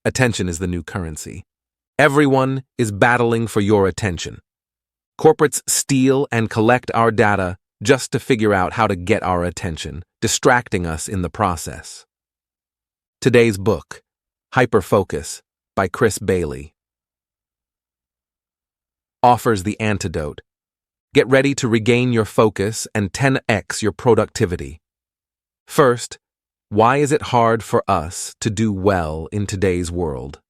Attention is the new currency. Everyone is battling for your attention. Corporates steal and collect our data just to figure out how to get our attention, distracting us in the process. Today's book, Hyperfocus, by Chris Bailey, offers the antidote. Get ready to regain your focus and 10x your productivity. First, why is it hard for us to do well in today's world?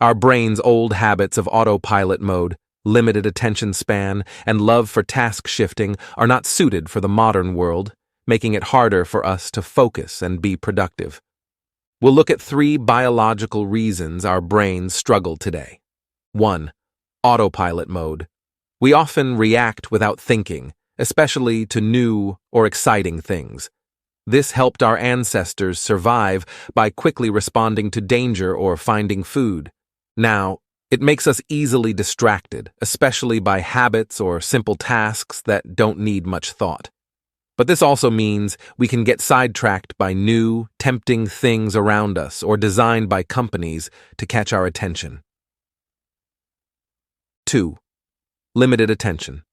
Our brain's old habits of autopilot mode, limited attention span, and love for task shifting are not suited for the modern world, making it harder for us to focus and be productive. We'll look at 3 biological reasons our brains struggle today. 1. Autopilot mode. We often react without thinking, especially to new or exciting things. This helped our ancestors survive by quickly responding to danger or finding food. Now, it makes us easily distracted, especially by habits or simple tasks that don't need much thought. But this also means we can get sidetracked by new, tempting things around us or designed by companies to catch our attention. 2. Limited attention.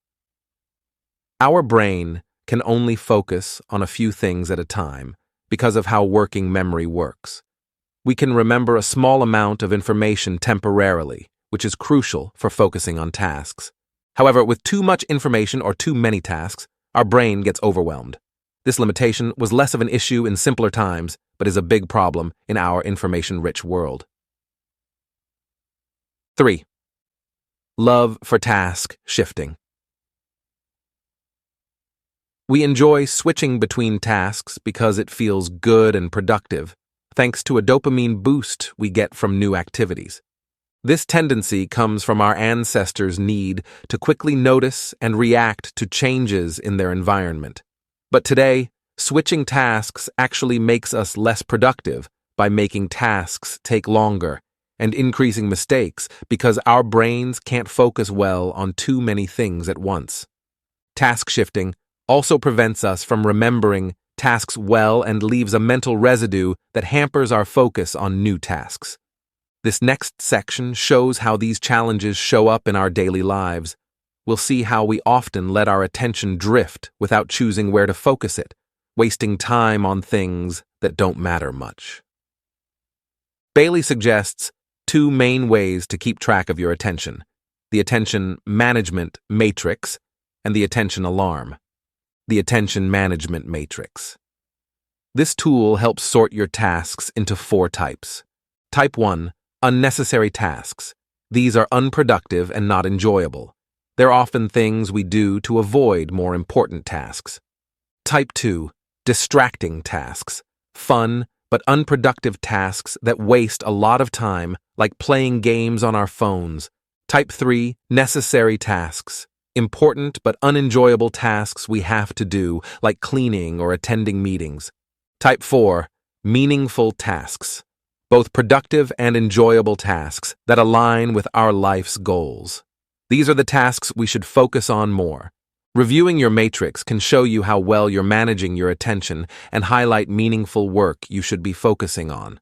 Our brain can only focus on a few things at a time because of how working memory works. We can remember a small amount of information temporarily, which is crucial for focusing on tasks. However, with too much information or too many tasks, our brain gets overwhelmed. This limitation was less of an issue in simpler times, but is a big problem in our information-rich world. 3. Love for task shifting. We enjoy switching between tasks because it feels good and productive, thanks to a dopamine boost we get from new activities. This tendency comes from our ancestors' need to quickly notice and react to changes in their environment. But today, switching tasks actually makes us less productive by making tasks take longer and increasing mistakes because our brains can't focus well on too many things at once. Task shifting also prevents us from remembering tasks well and leaves a mental residue that hampers our focus on new tasks. This next section shows how these challenges show up in our daily lives. We'll see how we often let our attention drift without choosing where to focus it, wasting time on things that don't matter much. Bailey suggests 2 main ways to keep track of your attention: the attention management matrix and the attention alarm. The attention management matrix. This tool helps sort your tasks into 4 types. Type 1, unnecessary tasks. These are unproductive and not enjoyable. They're often things we do to avoid more important tasks. Type 2, distracting tasks. Fun but unproductive tasks that waste a lot of time, like playing games on our phones. Type 3, necessary tasks. Important but unenjoyable tasks we have to do, like cleaning or attending meetings. Type 4, meaningful tasks. Both productive and enjoyable tasks that align with our life's goals. These are the tasks we should focus on more. Reviewing your matrix can show you how well you're managing your attention and highlight meaningful work you should be focusing on.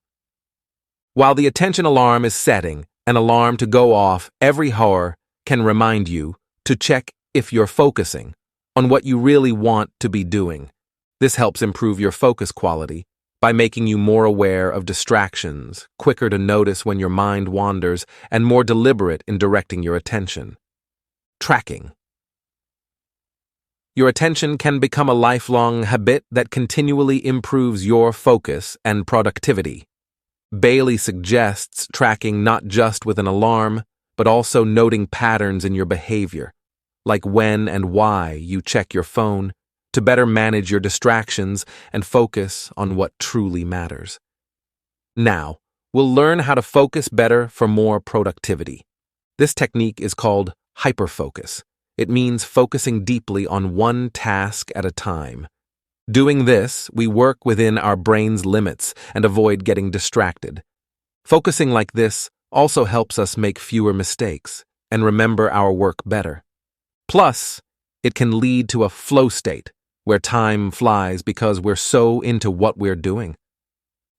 While the attention alarm is setting, an alarm to go off every hour can remind you to check if you're focusing on what you really want to be doing. This helps improve your focus quality by making you more aware of distractions, quicker to notice when your mind wanders, and more deliberate in directing your attention. Tracking. Your attention can become a lifelong habit that continually improves your focus and productivity. Bailey suggests tracking not just with an alarm, but also noting patterns in your behavior, like when and why you check your phone, to better manage your distractions and focus on what truly matters. Now, we'll learn how to focus better for more productivity. This technique is called hyperfocus. It means focusing deeply on one task at a time. Doing this, we work within our brain's limits and avoid getting distracted. Focusing like this also helps us make fewer mistakes and remember our work better. Plus, It can lead to a flow state, where time flies because we're so into what we're doing.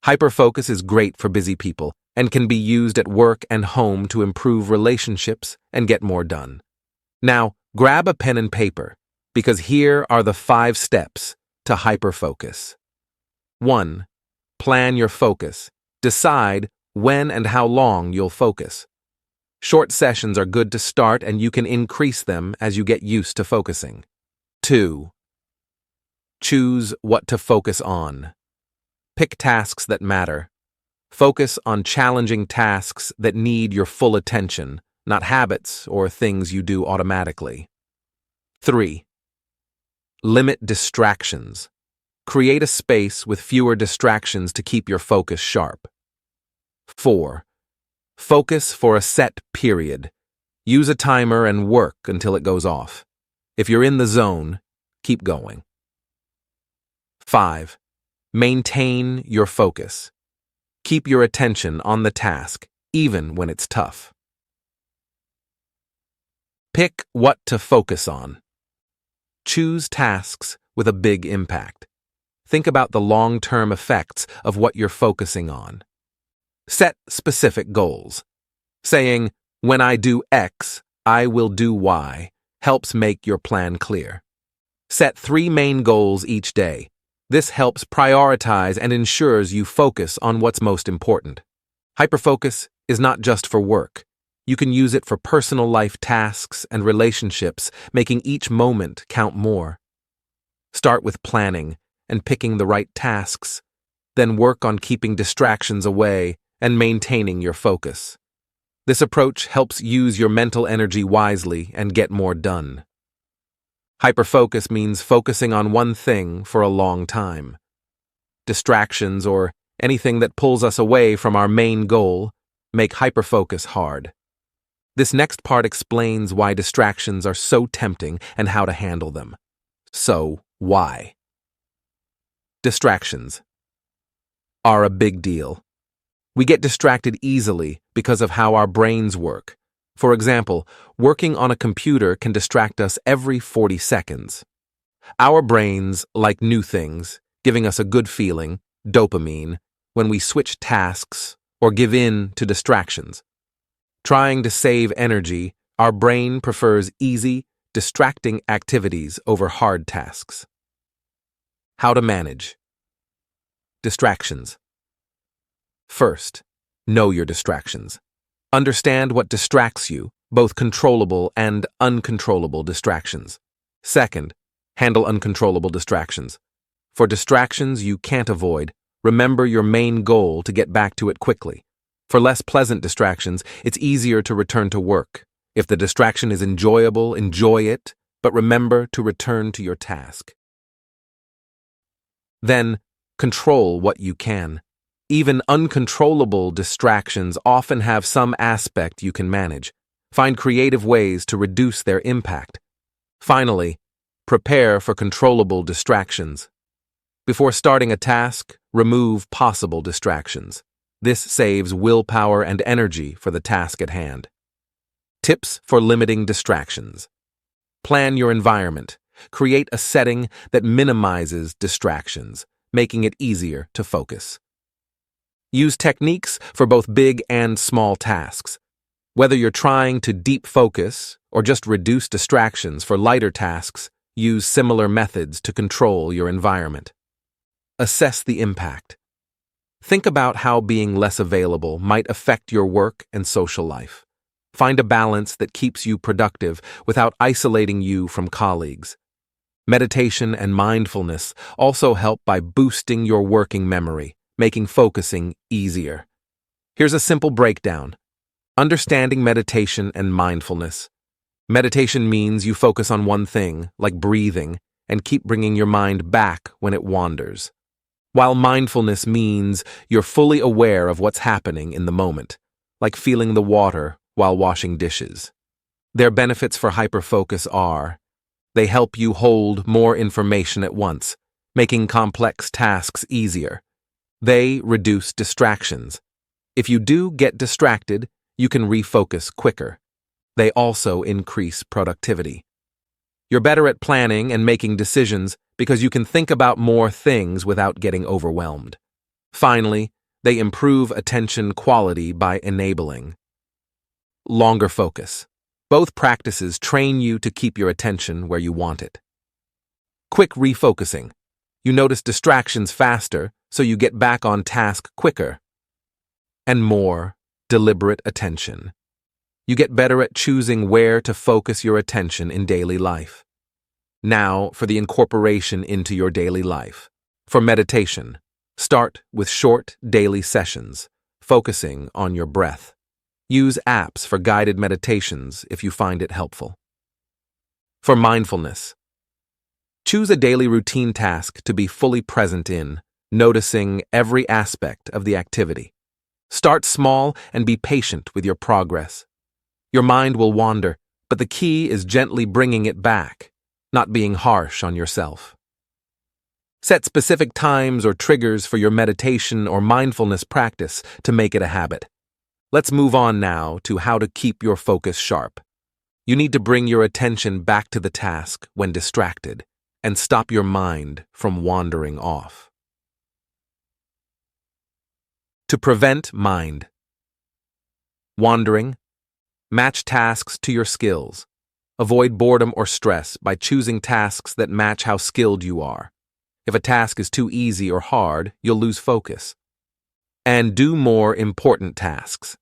Hyperfocus is great for busy people and can be used at work and home to improve relationships and get more done. Now, grab a pen and paper, because here are the 5 steps to hyperfocus. 1. Plan your focus. Decide when and how long you'll focus. Short sessions are good to start, and you can increase them as you get used to focusing. 2. Choose what to focus on. Pick tasks that matter. Focus on challenging tasks that need your full attention, not habits or things you do automatically. 3. Limit distractions. Create a space with fewer distractions to keep your focus sharp. 4. Focus for a set period. Use a timer and work until it goes off. If you're in the zone, keep going. 5. Maintain your focus. Keep your attention on the task, even when it's tough. Pick what to focus on. Choose tasks with a big impact. Think about the long-term effects of what you're focusing on. Set specific goals. Saying, "When I do X, I will do Y," helps make your plan clear. Set 3 main goals each day. This helps prioritize and ensures you focus on what's most important. Hyperfocus is not just for work. You can use it for personal life tasks and relationships, making each moment count more. Start with planning and picking the right tasks. Then work on keeping distractions away and maintaining your focus. This approach helps use your mental energy wisely and get more done. Hyperfocus means focusing on one thing for a long time. Distractions, or anything that pulls us away from our main goal, make hyperfocus hard. This next part explains why distractions are so tempting and how to handle them. So, why? Distractions are a big deal. We get distracted easily because of how our brains work. For example, working on a computer can distract us every 40 seconds. Our brains like new things, giving us a good feeling, dopamine, when we switch tasks or give in to distractions. Trying to save energy, our brain prefers easy, distracting activities over hard tasks. How to manage distractions. First, know your distractions. Understand what distracts you, both controllable and uncontrollable distractions. Second, handle uncontrollable distractions. For distractions you can't avoid, remember your main goal to get back to it quickly. For less pleasant distractions, it's easier to return to work. If the distraction is enjoyable, enjoy it, but remember to return to your task. Then, control what you can. Even uncontrollable distractions often have some aspect you can manage. Find creative ways to reduce their impact. Finally, prepare for controllable distractions. Before starting a task, remove possible distractions. This saves willpower and energy for the task at hand. Tips for limiting distractions. Plan your environment. Create a setting that minimizes distractions, making it easier to focus. Use techniques for both big and small tasks. Whether you're trying to deep focus or just reduce distractions for lighter tasks, use similar methods to control your environment. Assess the impact. Think about how being less available might affect your work and social life. Find a balance that keeps you productive without isolating you from colleagues. Meditation and mindfulness also help by boosting your working memory, making focusing easier. Here's a simple breakdown. Understanding meditation and mindfulness. Meditation means you focus on one thing, like breathing, and keep bringing your mind back when it wanders. While mindfulness means you're fully aware of what's happening in the moment, like feeling the water while washing dishes. Their benefits for hyperfocus are: they help you hold more information at once, making complex tasks easier. They reduce distractions. If you do get distracted, you can refocus quicker. They also increase productivity. You're better at planning and making decisions because you can think about more things without getting overwhelmed. Finally, they improve attention quality by enabling longer focus. Both practices train you to keep your attention where you want it. Quick refocusing. You notice distractions faster, so you get back on task quicker. And more deliberate attention. You get better at choosing where to focus your attention in daily life. Now for the incorporation into your daily life. For meditation, start with short daily sessions, focusing on your breath. Use apps for guided meditations if you find it helpful. For mindfulness, choose a daily routine task to be fully present in, noticing every aspect of the activity. Start small and be patient with your progress. Your mind will wander, but the key is gently bringing it back, not being harsh on yourself. Set specific times or triggers for your meditation or mindfulness practice to make it a habit. Let's move on now to how to keep your focus sharp. You need to bring your attention back to the task when distracted and stop your mind from wandering off. To prevent mind wandering, match tasks to your skills. Avoid boredom or stress by choosing tasks that match how skilled you are. If a task is too easy or hard, you'll lose focus. And do more important tasks.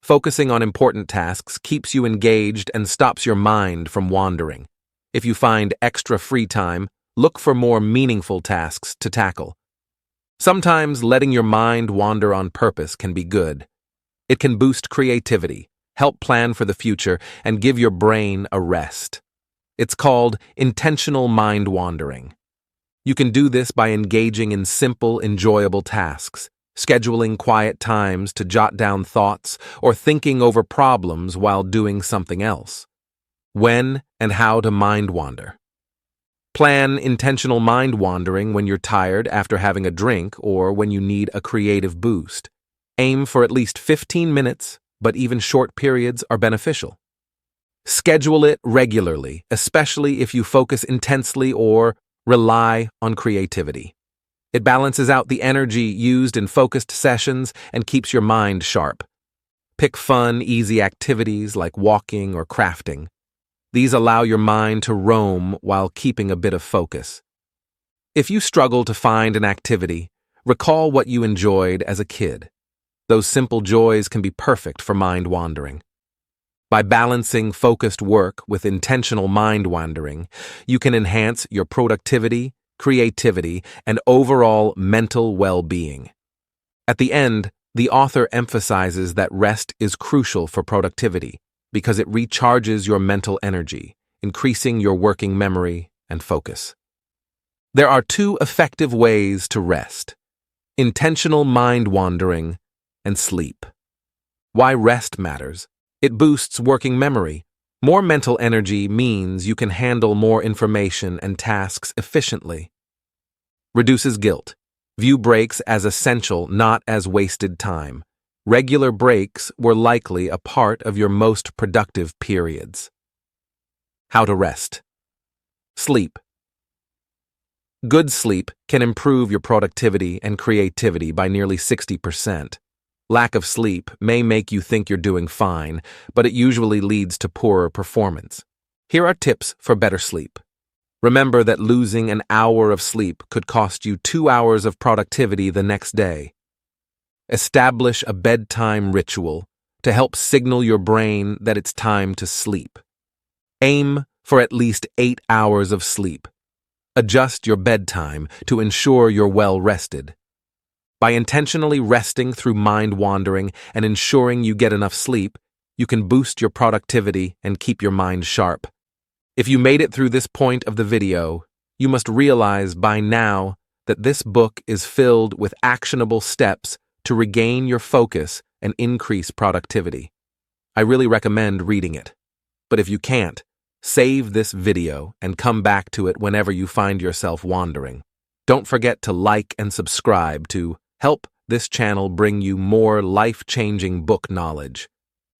Focusing on important tasks keeps you engaged and stops your mind from wandering. If you find extra free time, look for more meaningful tasks to tackle. Sometimes letting your mind wander on purpose can be good. It can boost creativity, help plan for the future, and give your brain a rest. It's called intentional mind wandering. You can do this by engaging in simple, enjoyable tasks, scheduling quiet times to jot down thoughts, or thinking over problems while doing something else. When and how to mind wander. Plan intentional mind wandering when you're tired after having a drink or when you need a creative boost. Aim for at least 15 minutes, but even short periods are beneficial. Schedule it regularly, especially if you focus intensely or rely on creativity. It balances out the energy used in focused sessions and keeps your mind sharp. Pick fun, easy activities like walking or crafting. These allow your mind to roam while keeping a bit of focus. If you struggle to find an activity, recall what you enjoyed as a kid. Those simple joys can be perfect for mind wandering. By balancing focused work with intentional mind wandering, you can enhance your productivity, creativity, and overall mental well-being. At the end, the author emphasizes that rest is crucial for productivity because it recharges your mental energy, increasing your working memory and focus. There are 2 effective ways to rest: intentional mind wandering and sleep. Why rest matters. It boosts working memory. More mental energy means you can handle more information and tasks efficiently. Reduces guilt. View breaks as essential, not as wasted time. Regular breaks were likely a part of your most productive periods. How to rest. Sleep. Good sleep can improve your productivity and creativity by nearly 60%. Lack of sleep may make you think you're doing fine, but it usually leads to poorer performance. Here are tips for better sleep. Remember that losing an hour of sleep could cost you 2 hours of productivity the next day. Establish a bedtime ritual to help signal your brain that it's time to sleep. Aim for at least 8 hours of sleep. Adjust your bedtime to ensure you're well rested. By intentionally resting through mind wandering and ensuring you get enough sleep, you can boost your productivity and keep your mind sharp. If you made it through this point of the video, you must realize by now that this book is filled with actionable steps to regain your focus and increase productivity. I really recommend reading it. But if you can't, save this video and come back to it whenever you find yourself wandering. Don't forget to like and subscribe to help this channel bring you more life-changing book knowledge.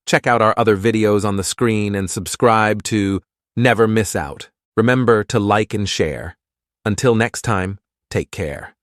Check out our other videos on the screen and subscribe to Never miss out. Remember to like and share. Until next time, take care.